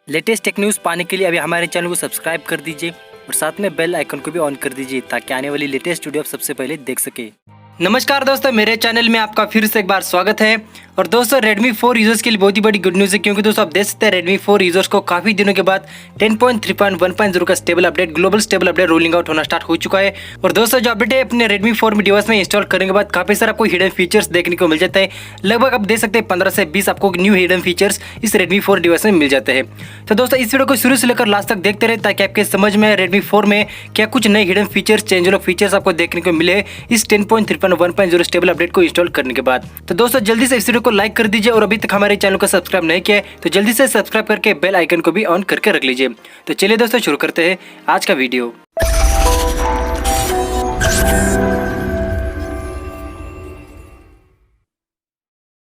Latest tech news पाने के लिए अभी हमारे चैनल को सब्सक्राइब कर दीजिए और साथ में बेल आइकन को भी ऑन कर दीजिए ताकि आने वाली लेटेस्ट वीडियो आप सबसे पहले देख सके। नमस्कार दोस्तों, मेरे चैनल में आपका फिर से एक बार स्वागत है। और दोस्तों Redmi 4 यूजर्स के लिए बहुत ही बड़ी गुड न्यूज़ है, क्योंकि दोस्तों आप देख सकते हैं Redmi 4 यूजर्स को काफी दिनों के बाद 10.3.1.0 का stable update, global stable update rolling out होना स्टार्ट हो चुका है। और दोस्तों जो अपडेट है अपने Redmi 4 में डिवाइस में इंस्टॉल करने के बाद काफी सारे आपको हिडन फीचर्स देखने को मिल जाता है। लगभग आप देख सकते हैं 15 से 20 आपको न्यू हिडन फीचर्स इस Redmi 4 डिवाइस में मिल जाते हैं। तो दोस्तों इस वीडियो को शुरू से लेकर लास्ट तक देखते रहे ताकि आपके समझ में Redmi 4 में क्या कुछ नए हिडन फीचर्स, चेंजलॉग फीचर्स आपको देखने को मिले इस 10.3.1.0 स्टेबल अपडेट को इंस्टॉल करने के बाद। तो दोस्तों जल्दी से इस वीडियो को लाइक कर दीजिए और अभी तक हमारे चैनल को सब्सक्राइब नहीं किया है तो जल्दी से सब्सक्राइब करके बेल आइकन को भी ऑन करके रख लीजिए। तो चलिए दोस्तों शुरू करते हैं आज का वीडियो।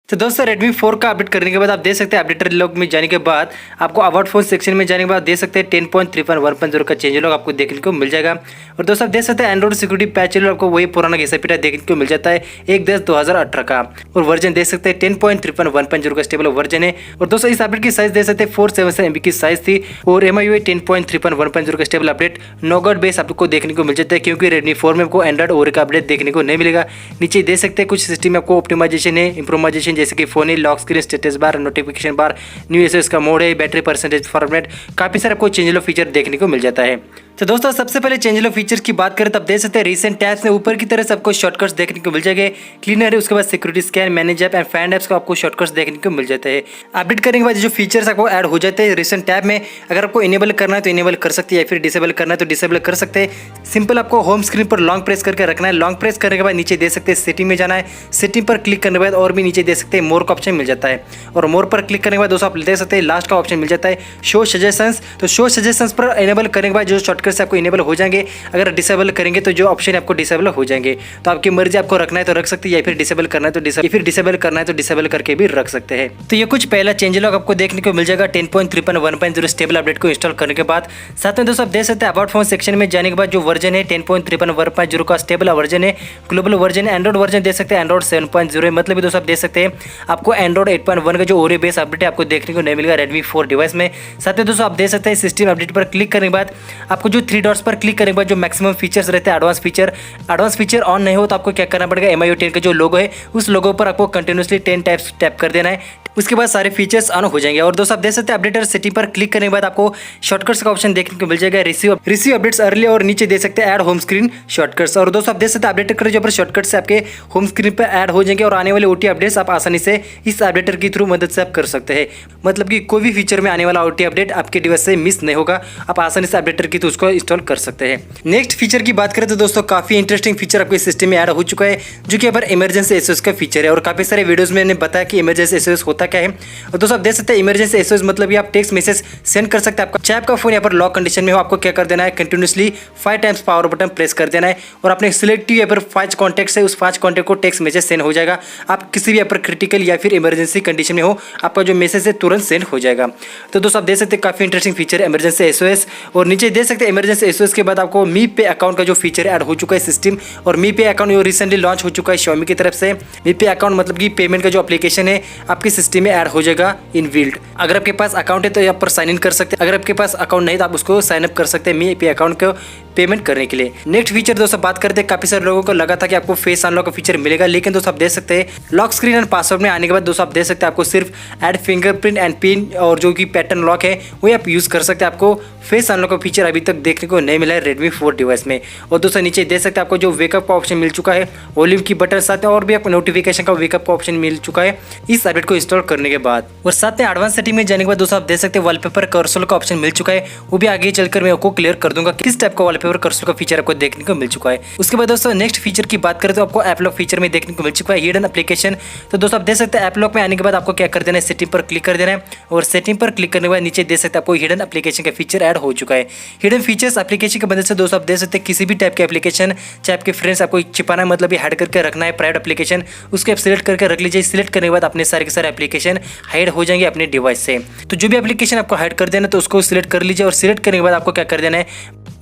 तो दोस्तों Redmi 4 का अपडेट करने के बाद आप देख सकते हैं अपडेटर लॉग में जाने के बाद आपको अबाउट फोन सेक्शन में जाने के बाद देख सकते हैं 10.3.1.0 का चेंज लॉग आपको देखने को मिल जाएगा। और दोस्तों आप देख सकते हैं एंड्रॉइड सिक्योरिटी पैच आपको वही पुराना घिसा पिटा देखने को मिल जाता है 1/10/2018 का। और वर्जन देख सकते हैं 10.3.1.0 का स्टेबल वर्जन है। और दोस्तों इस अपडेट की साइज देख सकते हैं 477 MB की साइज थी। और MIUI 10.3.1.0 का स्टेबल अपडेट नॉगआउट बेस आपको देखने को मिल जाता है, क्योंकि Redmi 4 में आपको एंड्रॉइड ओवर का अपडेट देखने को नहीं मिलेगा। नीचे देख सकते हैं कुछ सिस्टम में आपको ऑप्टिमाइजेशन है, इंप्रूवाइजेशन जैसे कि फोन है, lock screen, status bar, notification bar, new SOS का मोड है, बैटरी परसेंटेज फॉर्मेट, काफी सारे आपको चेंजलॉग फीचर देखने को मिल जाता है। तो दोस्तों सबसे पहले चेंजलॉग फीचर्स की बात करें तो आप देख सकते हैं रिसेंट टैब्स में ऊपर की तरफ आपको शॉर्टकट्स देखने को मिल जाएंगे। क्लीनर है, उसके बाद security scan, manage app and find apps को आपको शॉर्टकट्स देखने को मिल जाते हैं। अपडेट करने के बाद जो फीचर्स आपको ऐड हो जाते हैं रिसेंट टैब में, अगर आपको इनेबल करना है तो इनेबल कर सकते हैं या फिर डिसेबल करना है तो डिसेबल कर सकते हैं। सिंपल आपको होम स्क्रीन पर लॉन्ग प्रेस करके रखना है। लॉन्ग प्रेस करने के बाद नीचे दे सकते हैं सेटिंग में जाना है। सेटिंग पर क्लिक करने के बाद और भी नीचे दे सकते हैं मोर का ऑप्शन मिल जाता है। और मोर पर क्लिक करने के बाद दोस्तों आप देख सकते हैं लास्ट का ऑप्शन मिल जाता है शो सजेशंस। तो शो सजेशंस पर इनेबल करने के बाद जो शॉर्टकट्स आपको इनेबल हो जाएंगे, अगर डिसेबल करेंगे तो जो ऑप्शन आपको डिसेबल हो जाएंगे। तो आपकी मर्जी, आपको रखना है तो रख सकते हैं या फिर डिसेबल करना है तो डिसेबल करना है तो डिसेबल करके भी रख सकते हैं। तो ये कुछ पहला चेंजलॉग आपको देखने को मिल जाएगा 10.3.1.0 स्टेबल अपडेट को इंस्टॉल करने के बाद। साथ में दोस्तों आप देख सकते हैं अबाउट फोन सेक्शन में जाने के बाद जो वर्जन है 10.3.1.0 का स्टेबल वर्जन है, ग्लोबल वर्जन है। एंड्रॉइड वर्जन देख सकते हैं एंड्रॉइड 7.0 है, मतलब दोस्तों आप देख सकते हैं आपको एंड्रॉइड 8.1 का जो ओरियो बेस अपडेट है आपको देखने को नहीं मिलेगा Redmi 4 डिवाइस में। साथ में दोस्तों आप देख सकते हैं सिस्टम अपडेट पर क्लिक करने के बाद आपको जो 3 डॉट्स पर क्लिक करने के बाद जो मैक्सिमम फीचर्स रहते हैं एडवांस फीचर ऑन नहीं हो तो आपको क्या करना पड़ेगा, MIUI 10 का जो लोगो है उस लोगो पर आपको कंटिन्यूसली 10 टाइप्स टैप कर देना है। उसके बाद सारे फीचर्स ऑन हो जाएंगे। और दोस्तों आप देख सकते हैं अपडेटर सेटिंग पर क्लिक करने के बाद आपको शॉर्टकट्स का ऑप्शन देखने को मिल जाएगा, रिसीव अपडेट्स अर्ली, और नीचे दे सकते हैं ऐड होम स्क्रीन शॉर्टकट्स। और दोस्तों आप देख सकते हैं अपडेटर के जो शॉर्टकट्स आपके होम स्क्रीन पर ऐड हो जाएंगे और आने वाले OT अपडेट्स आप आसानी से इस अपडेटर की थ्रू मदद से आप कर सकते हैं। मतलब कि कोई भी फीचर में आने वाला OT अपडेट आपके डिवाइस से मिस नहीं होगा, आप आसानी से अपडेटर की थ्रू उसको इंस्टॉल कर सकते हैं। नेक्स्ट फीचर की बात करें तो दोस्तों काफी इंटरेस्टिंग फीचर आपके सिस्टम में ऐड हो चुका है, जो कि यहाँ पर इमरजेंसी SOS का फीचर है। और काफी सारे वीडियोस में मैंने बताया कि इमरजेंसी SOS होता क्या है। और दोस्तों आप देख सकते हैं इमरजेंसी SOS मतलब ये आप टेक्स्ट मैसेज सेंड कर सकते हैं। आपका चाहे आपका फोन यहाँ पर लॉक कंडीशन में हो, आपको क्या कर देना है, continuously 5 times power button press कर देना है और अपने सिलेक्टिव यहाँ पर 5 कॉन्टैक्ट है, उस 5 कॉन्टैक्ट को टेक्स्ट मैसेज सेंड हो जाएगा। आप किसी भी यहाँ पर क्रिटिकल या फिर इमरजेंसी कंडीशन में हो, आपका जो मैसेज है तुरंत सेंड हो जाएगा। तो दोस्तों आप देख सकते हैं काफी इंटरेस्टिंग फीचर है इमरजेंसी SOS। और नीचे देख सकते हैं इमरजेंसी SOS के बाद आपको मी पे अकाउंट का जो फीचर ऐड हो चुका है सिस्टम। और मी पे अकाउंट जो रिसेंटली लॉन्च हो चुका है Xiaomi की तरफ से। मी पे अकाउंट मतलब कि पेमेंट का जो एप्लीकेशन है आपके सिस्टम में ऐड हो जाएगा इन बिल्ड। अगर आपके पास अकाउंट है तो यहाँ पर साइन इन कर सकते हैं, अगर आपके पास अकाउंट नहीं तो आप उसको साइन अप कर सकते हैं मी पे अकाउंट को पेमेंट करने के लिए। नेक्स्ट फीचर दोस्तों बात करते हैं, काफी सारे लोगों को लगा था कि आपको फेस अनलॉक का फीचर मिलेगा, लेकिन दोस्तों आप देख सकते हैं लॉक स्क्रीन एंड पासवर्ड में आने के बाद दोस्तों आप देख सकते हैं आपको सिर्फ ऐड फिंगरप्रिंट एंड पिन और जो कि पैटर्न लॉक है वो आप यूज कर सकते हैं। आपको फेस अनलॉक का फीचर अभी तक देखने को नहीं मिला है Redmi 4 डिवाइस में। और दोस्तों नीचे देख सकते हैं आपको जो वेकअप का ऑप्शन मिल चुका है, वॉल्यूम की बटन, साथ में और भी आपको नोटिफिकेशन का वेकअप का ऑप्शन मिल चुका है इस अपडेट को इंस्टॉल करने के बाद। और साथ में एडवांस सेटिंग में जाने के बाद दोस्तों आप देख सकते हैं वॉलपेपर कर्सर का ऑप्शन मिल चुका है, वो भी आगे चलकर मैं आपको क्लियर कर दूंगा किस टाइप का वॉलपेपर कर्सर का फीचर आपको देखने को मिल चुका है। उसके बाद दोस्तों नेक्स्ट फीचर की बात करें तो आपको ऐप लॉक फीचर में देखने को मिल चुका है हिडन एप्लीकेशन। तो दोस्तों आप देख सकते हैं ऐप लॉक में आने के बाद आपको क्या कर देना है, सेटिंग पर क्लिक कर देना है। और सेटिंग पर क्लिक करने के बाद नीचे देख सकते हैं आपको हिडन एप्लीकेशन का फीचर ऐड हो चुका है। हिडन फीचर्स एप्लीकेशन की मदद से दोस्तों आप देख सकते हैं किसी भी टाइप के एप्लीकेशन, चाहे आपके फ्रेंड्स आपको छिपाना है मतलब ये हाइड करके रखना है प्राइवेट एप्लीकेशन, उसको आप सिलेक्ट करके रख लीजिए। सिलेक्ट करने के बाद अपने सारे के सारे एप्लीकेशन हाइड हो जाएंगे अपने डिवाइस से। तो जो भी एप्लीकेशन आपको हाइड कर देना है तो उसको सिलेक्ट कर लीजिए और सिलेक्ट करने के बाद आपको क्या कर देना है,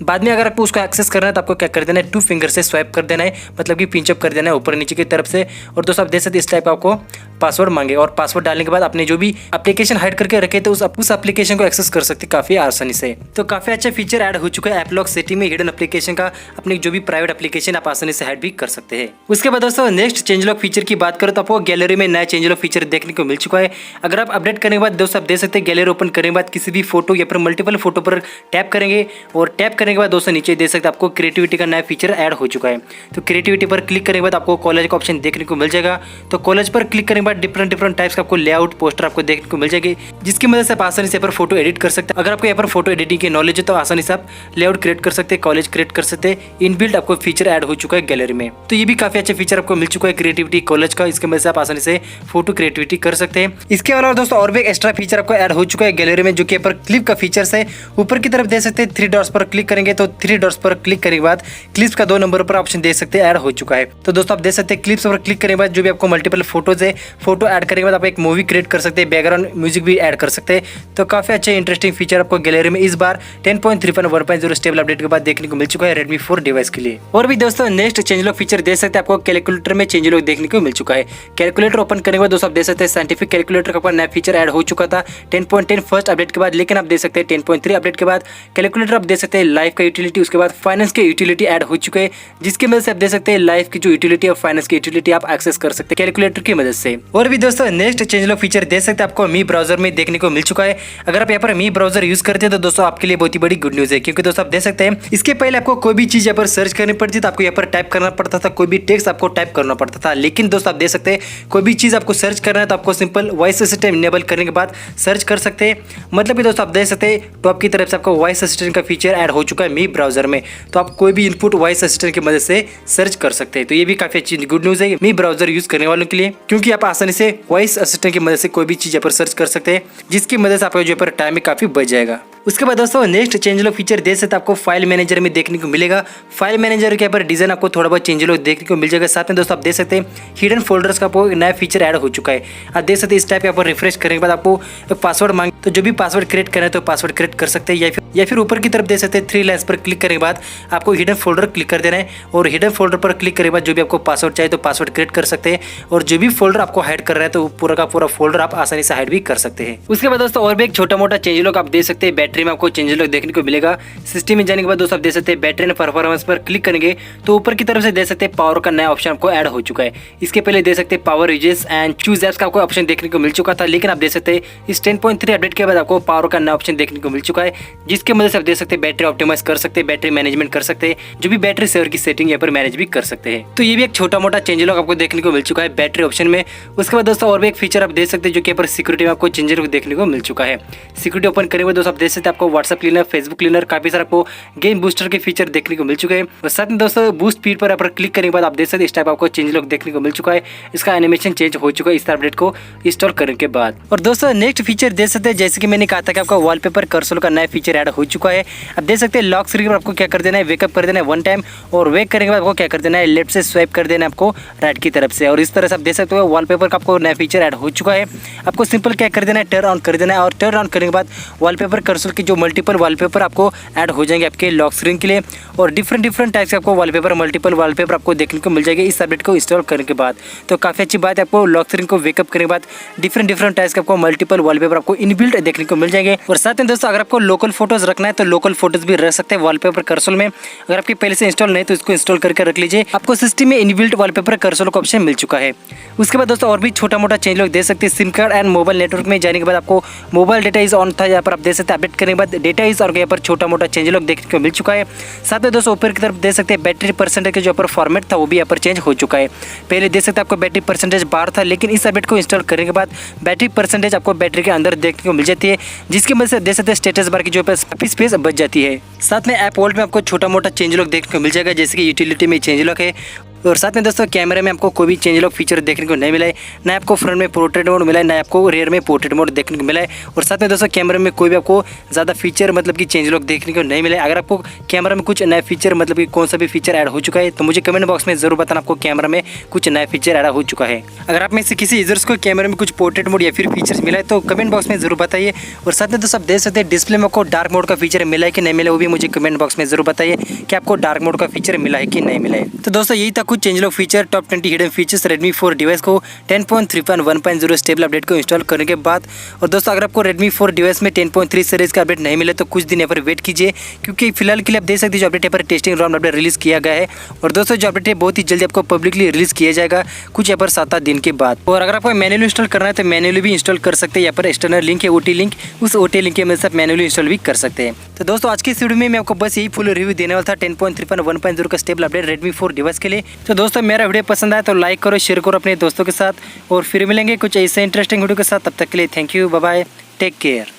बाद में अगर आपको उसको एक्सेस करना है तो आपको क्या कर देना है, 2 फिंगर से स्वाइप कर देना है, मतलब कि पिंच अप कर देना है ऊपर नीचे की तरफ से। और दोस्तों आप देख सकते हैं इस टाइप का आपको पासवर्ड मांगे और पासवर्ड डालने के बाद आपने जो भी एप्लीकेशन हाइड करके रखे थे उस एप्लीकेशन को एक्सेस कर सकते हैं काफी आसानी से। तो काफी अच्छा फीचर ऐड हो चुका है ऐप लॉक सेटिंग में हिडन एप्लीकेशन का, अपनी जो भी प्राइवेट एप्लीकेशन आप आसानी से हाइड भी कर सकते हैं। उसके बाद दोस्तों नेक्स्ट चेंजलॉग फीचर की बात करें तो आपको गैलरी में नया चेंजलॉग फीचर देखने को मिल चुका है। अगर आप अपडेट करने के बाद दोस्तों आप देख सकते हैं गैलरी ओपन करने के बाद किसी भी फोटो या फिर मल्टीपल फोटो पर टैप करेंगे और टैप करने के बाद दोस्तों नीचे देख सकते हैं आपको क्रिएटिविटी का नया फीचर ऐड हो चुका है। तो क्रिएटिविटी पर क्लिक करने के बाद आपको कॉलेज का ऑप्शन देखने को मिल जाएगा। तो कॉलेज पर क्लिक करने के बाद डिफरेंट टाइप्स का आपको लेआउट पोस्टर आपको देखने को मिल जाएगी, जिसकी मदद से आप आसानी से यहाँ पर फोटो एडिट कर सकते हैं। अगर आपको यहाँ पर फोटो एडिटिंग की नॉलेज है तो आसानी से आप लेआउट क्रिएट कर सकते हैं, कॉलेज क्रिएट कर सकते हैं। इनबिल्ट आपको फीचर ऐड हो चुका है गैलरी में। तो ये भी काफी अच्छा फीचर आपको मिल चुका है क्रिएटिविटी कॉलेज का, इसकी मदद से आप आसानी से फोटो क्रिएटिविटी कर सकते हैं। इसके अलावा दोस्तों और भी एक एक्स्ट्रा फीचर आपको ऐड हो चुका है गैलरी में, जो कि यहाँ पर क्लिप का फीचर्स है। ऊपर की तरफ देख सकते हैं 3 डॉट्स पर क्लिक करेंगे तो 3 डॉट्स पर क्लिक करने के बाद क्लिप्स का 2 नंबर पर ऑप्शन देख सकते हैं ऐड हो चुका है। तो दोस्तों आप देख सकते हैं क्लिप्स पर क्लिक करने के बाद जो भी आपको मल्टीपल फोटोज है, फोटो ऐड करने के बाद आप एक मूवी क्रिएट कर सकते हैं, बैकग्राउंड म्यूजिक भी ऐड कर सकते हैं। तो काफी अच्छा इंटरेस्टिंग फीचर आपको गैलरी में इस बार 10.3.1.0 स्टेबल अपडेट के बाद देखने को मिल चुका है Redmi 4 डिवाइस के लिए। और भी दोस्तों नेक्स्ट चेंजलॉग फीचर देख सकते हैं आपको कैलकुलेटर में चेंजलॉग देखने को मिल चुका है। कैलकुलेटर ओपन करने के बाद दोस्तों आप देख सकते हैं साइंटिफिक कैलकुलेटर का नया फीचर ऐड हो चुका था 10.10 फर्स्ट अपडेट के बाद, लेकिन आप देख सकते हैं 10.3 अपडेट के बाद कैलकुलेटर आप देख सकते हैं लाइफ का यूटिलिटी, उसके बाद फाइनेंस के यूटिलिटी ऐड हो चुके हैं, जिसकी मदद से आप देख सकते हैं लाइफ की जो यूटिलिटी और फाइनेंस की यूटिलिटी आप एक्सेस कर सकते हैं कैलकुलेटर की मदद से। और भी दोस्तों नेक्स्ट चेंजलॉग फीचर देख सकते हैं आपको मी ब्राउजर में देखने को मिल चुका है। अगर आप यहाँ पर मी ब्राउजर यूज करते हैं तो दोस्तों आपके लिए बहुत ही बड़ी गुड न्यूज है, क्योंकि दोस्तों आप देख सकते हैं इसके पहले आपको कोई भी चीज यहाँ पर सर्च करनी पड़ती तो आपको यहाँ पर टाइप करना पड़ता था, कोई भी टेक्स्ट आपको टाइप करना पड़ता था। लेकिन दोस्तों आप देख सकते हैं कोई भी चीज आपको सर्च करना है तो आपको सिंपल वॉइस असिस्टेंट इनेबल करने के बाद सर्च कर सकते हैं। मतलब कि दोस्तों आप देख सकते हैं टॉप की तरफ से आपको वॉइस असिस्टेंट का फीचर ऐड हो चुका है मी ब्राउजर में, तो आप कोई भी इनपुट वॉइस असिस्टेंट की मदद से सर्च कर सकते हैं। तो ये भी काफी अच्छी गुड न्यूज है मी ब्राउजर यूज करने वालों के लिए, क्योंकि आप आसानी से वॉइस असिस्टेंट की मदद से कोई भी चीज यहाँ पर सर्च कर सकते हैं, जिसकी मदद से आपका जो पर टाइम काफी बच जाएगा। उसके बाद दोस्तों नेक्स्ट चेंजलॉग फीचर देख सकते आपको फाइल मैनेजर में देखने को मिलेगा। फाइल मैनेजर के ऊपर डिजाइन आपको थोड़ा बहुत चेंजलॉग देखने को मिल जाएगा। साथ में दोस्तों आप देख सकते हैं हिडन फोल्डर्स का आपको नया फीचर ऐड हो चुका है। आप देख सकते हैं इस टाइप के आप रिफ्रेश करने के बाद आपको एक पासवर्ड मांगे तो जो भी पासवर्ड क्रिएट करना है तो पासवर्ड क्रिएट कर सकते हैं, या फिर ऊपर की तरफ देख सकते हैं 3 लाइन्स पर क्लिक करने के बाद आपको हिडन फोल्डर क्लिक कर देना है और हिडन फोल्डर पर क्लिक करने के बाद जो भी आपको पासवर्ड चाहिए तो पासवर्ड क्रिएट कर सकते हैं, और जो भी फोल्डर आपको हाइड कर रहा है तो पूरा का पूरा फोल्डर आप आसानी से हाइड भी कर सकते हैं। उसके बाद दोस्तों और भी एक छोटा मोटा चेंजलॉग आप देख सकते हैं बैटरी में आपको चेंजलॉग देखने को मिलेगा। सिस्टम में जाने के बाद दोस्तों आप देख सकते हैं बैटरी एंड परफॉर्मेंस पर क्लिक करेंगे तो ऊपर की तरफ से देख सकते हैं पावर का नया ऑप्शन आपको ऐड हो चुका है। इसके पहले देख सकते हैं power uses and choose apps का आपको ऑप्शन देखने को मिल चुका था, लेकिन आप देख सकते हैं इस 10.3 अपडेट के बाद आपको पावर का नया ऑप्शन देखने को मिल चुका है, जिसकी मदद से आप देख सकते हैं बैटरी ऑप्टिमाइज कर सकते हैं, बैटरी मैनेजमेंट कर सकते हैं, जो भी बैटरी सेवर की सेटिंग यहाँ पर मैनेज भी कर सकते हैं। तो ये भी एक छोटा मोटा चेंजलॉग आपको देखने को मिल चुका है बैटरी ऑप्शन में। उसके बाद दोस्तों और भी एक फीचर आप देख सकते हैं जो कि यहाँ पर सिक्योरिटी में आपको चेंजलॉग देखने को मिल चुका है। सिक्योरिटी ओपन करने के बाद दोस्तों आप देख सकते हैं आपको व्हाट्सएप क्लीनर, फेसबुक क्लीनर, काफी सारा आपको गेम बूस्टर के फीचर देखने को मिल चुके हैं। और साथ में दोस्तों बूस्ट स्पीड पर आप क्लिक करने के बाद आप देख सकते हैं इस टाइप आपको चेंजलॉग देखने को मिल चुका है। इसका एनिमेशन चेंज हो चुका है इस अपडेट को इंस्टॉल करने के बाद। और दोस्तों नेक्स्ट फीचर देख सकते हैं जैसे कि मैंने कहा था कि आपका वॉलपेपर कर्सर का नया फीचर ऐड हो चुका है। आप देख सकते हैं लॉक स्क्रीन पर आपको क्या कर देना है, वेकअप कर देना है 1 टाइम, और वेक करने के बाद आपको क्या कर देना है, लेफ्ट से स्वाइप कर देना है आपको राइट की तरफ से। और इस तरह से आप देख सकते हो वॉलपेपर का आपको नया फीचर ऐड हो चुका है। आपको सिंपल क्या कर देना है, टर्न ऑन कर देना है, और टर्न ऑन करने के बाद वॉलपेपर कर्सर की जो मल्टीपल वॉलपेपर आपको ऐड हो जाएंगे आपके लॉक स्क्रीन के लिए, और डिफरेंट टाइप्स के आपको वॉलपेपर, मल्टीपल वॉलपेपर आपको देखने को मिल जाएगी इस अपडेट को इंस्टॉल करने के बाद। तो काफी अच्छी बात है, आपको लॉक स्क्रीन को वेकअप करने के बाद डिफरेंट टाइप्स के आपको मल्टीपल वॉलपेपर आपको इनबिल्ट देखने को मिल जाएंगे। और साथ में दोस्तों अगर आपको लोकल फोटोज रखना है तो लोकल फोटोज भी रख सकते हैं वॉलपेपर कर्सर में। अगर आपके पहले से इंस्टॉल नहीं तो इसको इंस्टॉल करके रख लीजिए, आपको सिस्टम में इनबिल्ट वॉलपेपर कर्सर का ऑप्शन मिल चुका है। उसके बाद दोस्तों और भी छोटा मोटा चेंज लोग देख सकते हैं। SIM card and mobile network में जाने के बाद आपको मोबाइल डेटा इज ऑन था, यहाँ पर आप देख सकते हैं अपडेट करने के बाद डेटा इज और यहाँ पर छोटा मोटा चेंज लोग देखने को मिल चुका है। साथ में दोस्तों ऊपर की तरफ देख सकते हैं बैटरी परसेंटेज के जो पर फॉर्मेट था वो भी यहाँ पर चेंज हो चुका है। पहले देख सकते हैं आपको बैटरी परसेंटेज बाहर था, लेकिन इस अपडेट को इंस्टॉल करने के बाद बैटरी परसेंटेज आपको बैटरी के अंदर देखने को मिल जाती है, जिसकी वजह से देख सकते हैं स्टेटस बार की जो है स्पेस बच जाती है। साथ में ऐप वॉल्ट में आपको छोटा मोटा चेंज लॉक देखने को मिल जाएगा, जैसे कि यूटिलिटी में चेंज लॉक है। और साथ में दोस्तों कैमरे में आपको कोई भी चेंज लॉक फीचर देखने को नहीं मिला है, ना आपको फ्रंट में पोर्ट्रेट मोड मिला है, ना आपको रेयर में पोर्ट्रेट मोड देखने को मिला है। और साथ में दोस्तों कैमरे में कोई भी आपको ज़्यादा फीचर मतलब कि चेंज लॉक देखने को नहीं मिला है। अगर आपको कैमरा में कुछ नया फीचर मतलब कि कौन सा भी फीचर ऐड हो चुका है तो मुझे कमेंट बॉक्स में जरूर बताना आपको कैमरा में कुछ नया फीचर ऐड हो चुका है। अगर आप में से किसी यूजर्स को कैमरे में कुछ पोर्ट्रेट मोड या फिर फीचर्स मिला है तो कमेंट बॉक्स में जरूर बताइए। और साथ में दोस्तों आप देख सकते हैं डिस्प्ले में आपको डार्क मोड का फीचर मिला है कि नहीं मिला, वो भी मुझे कमेंट बॉक्स में जरूर बताइए कि आपको डार्क मोड का फीचर मिला है कि नहीं मिला है। तो दोस्तों यही था कुछ change lock feature top 20 hidden features Redmi 4 device को 10.3.1.0 स्टेबल अपडेट को इंस्टॉल करने के बाद। और दोस्तों अगर आपको Redmi 4 डिवाइस में 10.3 सीरीज का अपडेट नहीं मिले तो कुछ दिन यहाँ पर वेट कीजिए, क्योंकि फिलहाल के लिए आप देख सकते हैं जो अपडेट यहाँ पर टेस्टिंग राउंड अपडेट रिलीज किया गया है। और दोस्तों जो अपडेट है बहुत ही जल्दी आपको पब्लिकली रिलीज किया जाएगा कुछ यहाँ पर 7 दिन के बाद। और अगर आपको मैनुअली इंस्टॉल करना है तो मैनुअली भी इंस्टॉल कर सकते हैं। यहाँ पर एक्सटर्नल लिंक है OT लिंक, उस OT लिंक के मदद से आप मैनुअली इंस्टॉल भी कर सकते हैं। तो दोस्तों आज की इस वीडियो में मैं आपको बस यही फुल रिव्यू देने वाला था 10.3.1.0 का स्टेबल अपडेट Redmi 4 डिवाइस के लिए। तो दोस्तों मेरा वीडियो पसंद आया तो लाइक करो, शेयर करो अपने दोस्तों के साथ, और फिर मिलेंगे कुछ ऐसे इंटरेस्टिंग वीडियो के साथ। तब तक के लिए thank you, bye bye, take care.